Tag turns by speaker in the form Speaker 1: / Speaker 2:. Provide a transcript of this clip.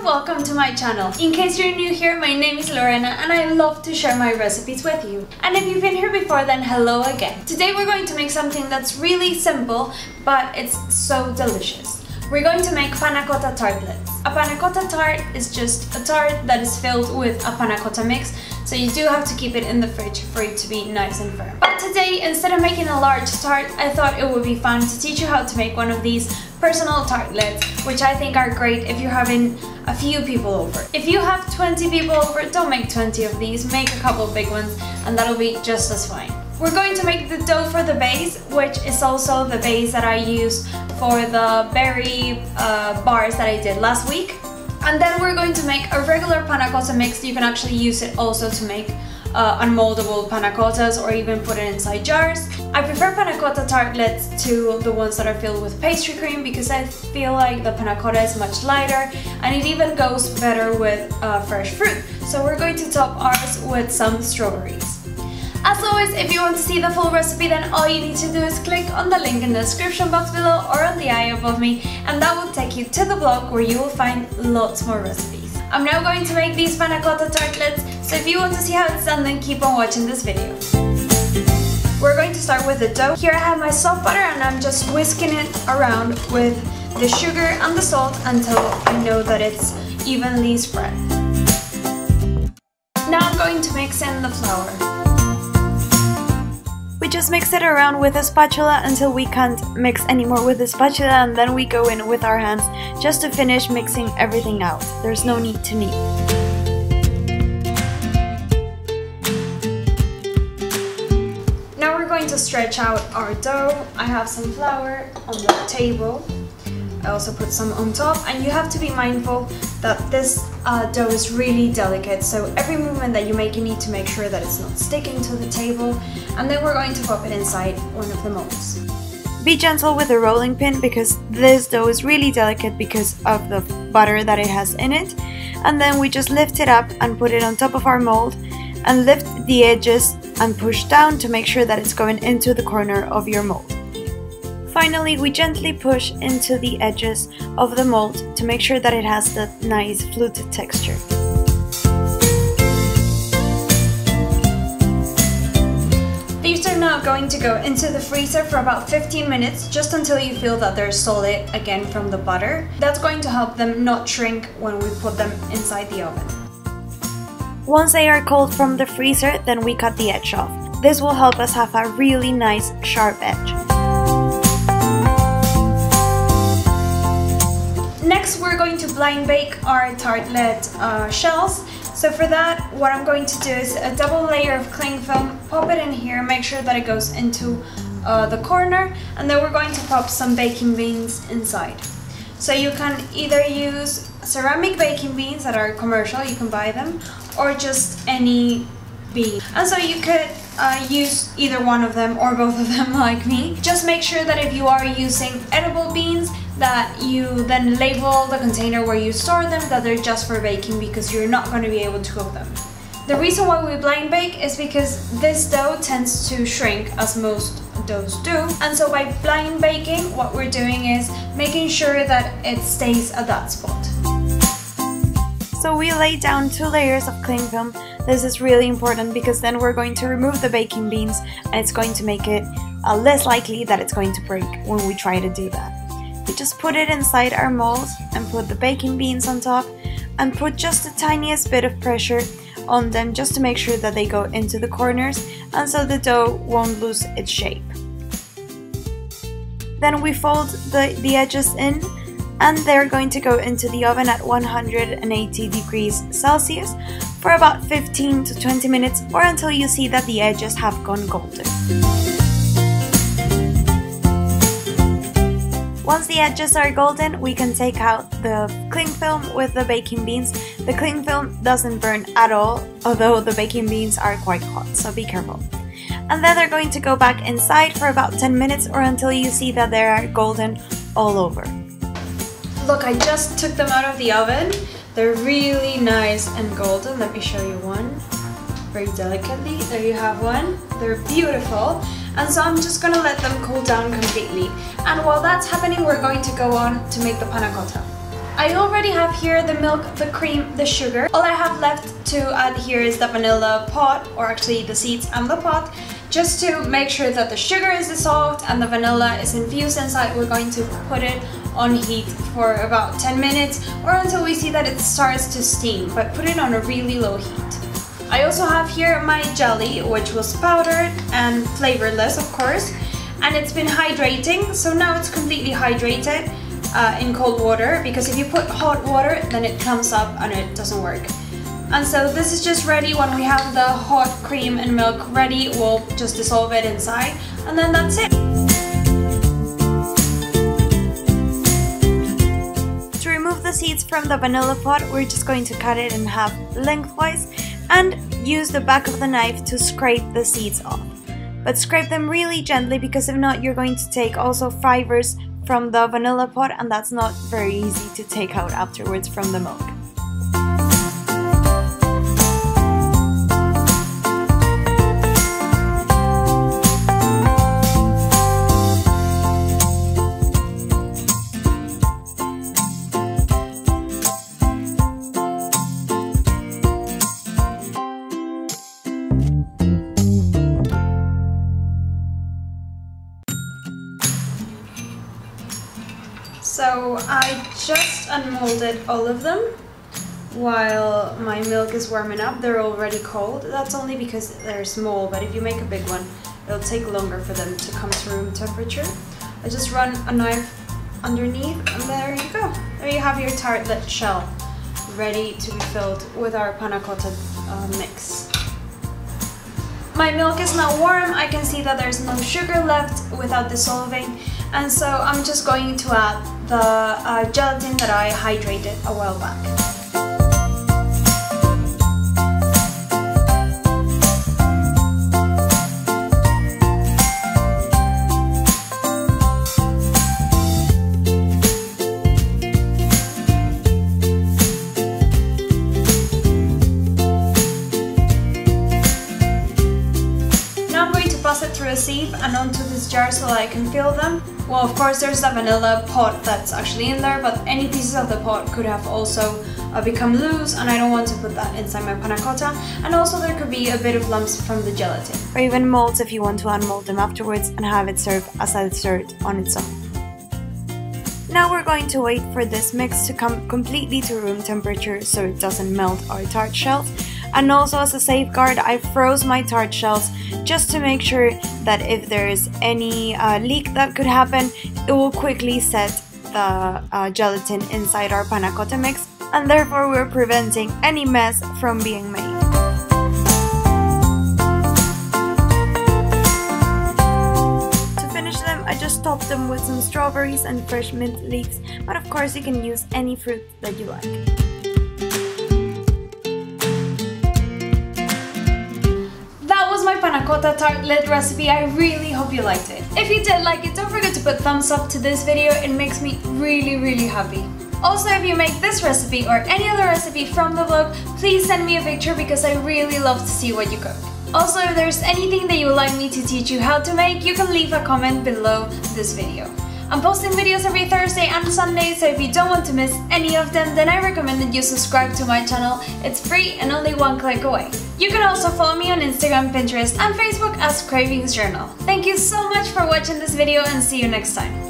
Speaker 1: welcome to my channel. In case you're new here, my name is Lorena and I love to share my recipes with you. And if you've been here before, then hello again. Today we're going to make something that's really simple, but it's so delicious. We're going to make Panna Cotta tartlets. A Panna Cotta tart is just a tart that is filled with a Panna Cotta mix, so you do have to keep it in the fridge for it to be nice and firm. But today, instead of making a large tart, I thought it would be fun to teach you how to make one of these personal tartlets, which I think are great if you're having a few people over. If you have 20 people over, don't make 20 of these, make a couple big ones and that'll be just as fine. We're going to make the dough for the base, which is also the base that I used for the berry bars that I did last week. And then we're going to make a regular Panna Cotta mix. You can actually use it also to make unmoldable Panna Cottas or even put it inside jars. I prefer Panna Cotta tartlets to the ones that are filled with pastry cream because I feel like the Panna Cotta is much lighter and it even goes better with fresh fruit. So we're going to top ours with some strawberries. As always, if you want to see the full recipe, then all you need to do is click on the link in the description box below or on the eye above me, and that will take you to the blog where you will find lots more recipes. I'm now going to make these Panna Cotta tartlets, so if you want to see how it's done, then keep on watching this video. We're going to start with the dough. Here I have my soft butter and I'm just whisking it around with the sugar and the salt until I know that it's evenly spread. Now I'm going to mix in the flour. We just mix it around with a spatula until we can't mix anymore with the spatula, and then we go in with our hands just to finish mixing everything out. There's no need to knead. Now we're going to stretch out our dough. I have some flour on the table. I also put some on top, and you have to be mindful that this dough is really delicate, so every movement that you make, you need to make sure that it's not sticking to the table, and then we're going to pop it inside one of the molds. Be gentle with the rolling pin because this dough is really delicate because of the butter that it has in it, and then we just lift it up and put it on top of our mold and lift the edges and push down to make sure that it's going into the corner of your mold. Finally, we gently push into the edges of the mold to make sure that it has the nice fluted texture. These are now going to go into the freezer for about 15 minutes, just until you feel that they're solid again from the butter. That's going to help them not shrink when we put them inside the oven. Once they are cold from the freezer, then we cut the edge off. This will help us have a really nice sharp edge. Next, we're going to blind bake our tartlet shells. So for that, what I'm going to do is a double layer of cling film, pop it in here, make sure that it goes into the corner, and then we're going to pop some baking beans inside. So you can either use ceramic baking beans that are commercial, you can buy them, or just any bean. And so you could use either one of them or both of them like me. Just make sure that if you are using edible beans, that you then label the container where you store them that they're just for baking, because you're not going to be able to cook them. The reason why we blind bake is because this dough tends to shrink, as most doughs do, and so by blind baking what we're doing is making sure that it stays at that spot. So we lay down 2 layers of cling film. This is really important because then we're going to remove the baking beans and it's going to make it less likely that it's going to break when we try to do that. We just put it inside our molds and put the baking beans on top and put just the tiniest bit of pressure on them just to make sure that they go into the corners and so the dough won't lose its shape. Then we fold the edges in, and they're going to go into the oven at 180 degrees Celsius for about 15 to 20 minutes or until you see that the edges have gone golden. Once the edges are golden, we can take out the cling film with the baking beans. The cling film doesn't burn at all, although the baking beans are quite hot, so be careful. And then they're going to go back inside for about 10 minutes or until you see that they are golden all over. Look, I just took them out of the oven. They're really nice and golden. Let me show you one very delicately. There you have one. They're beautiful. And so I'm just gonna let them cool down completely. And while that's happening, we're going to go on to make the Panna Cotta. I already have here the milk, the cream, the sugar. All I have left to add here is the vanilla pod, or actually the seeds and the pod, just to make sure that the sugar is dissolved and the vanilla is infused inside. We're going to put it on heat for about 10 minutes or until we see that it starts to steam, but put it on a really low heat. I also have here my jelly, which was powdered and flavorless, of course, and it's been hydrating, so now it's completely hydrated in cold water, because if you put hot water then it comes up and it doesn't work. And so this is just ready. When we have the hot cream and milk ready, we'll just dissolve it inside and then that's it. To remove the seeds from the vanilla pod, we're just going to cut it in half lengthwise and use the back of the knife to scrape the seeds off. But scrape them really gently, because if not, you're going to take also fibers from the vanilla pod, and that's not very easy to take out afterwards from the milk. So I just unmolded all of them while my milk is warming up. They're already cold. That's only because they're small, but if you make a big one, it'll take longer for them to come to room temperature. I just run a knife underneath and there you go. There you have your tartlet shell ready to be filled with our panna cotta mix. My milk is now warm. I can see that there's no sugar left without dissolving, and so I'm just going to add the gelatin that I hydrated a while back. It through a sieve and onto this jar so that I can fill them. Well, of course there's the vanilla pod that's actually in there, but any pieces of the pod could have also become loose, and I don't want to put that inside my panna cotta. And also there could be a bit of lumps from the gelatin. Or even molds if you want to unmold them afterwards and have it served as a dessert on its own. Now we're going to wait for this mix to come completely to room temperature so it doesn't melt our tart shells. And also, as a safeguard, I froze my tart shells just to make sure that if there's any leak that could happen, it will quickly set the gelatin inside our panna cotta mix, and therefore we're preventing any mess from being made. To finish them, I just topped them with some strawberries and fresh mint leaves, but of course you can use any fruit that you like. My panna cotta tartlet recipe. I really hope you liked it. If you did like it, don't forget to put thumbs up to this video. It makes me really happy. Also, if you make this recipe or any other recipe from the vlog, please send me a picture because I really love to see what you cook. Also, if there's anything that you would like me to teach you how to make, you can leave a comment below this video. I'm posting videos every Thursday and Sunday, so if you don't want to miss any of them, then I recommend that you subscribe to my channel. It's free and only one click away. You can also follow me on Instagram, Pinterest and Facebook as Cravings Journal. Thank you so much for watching this video and see you next time.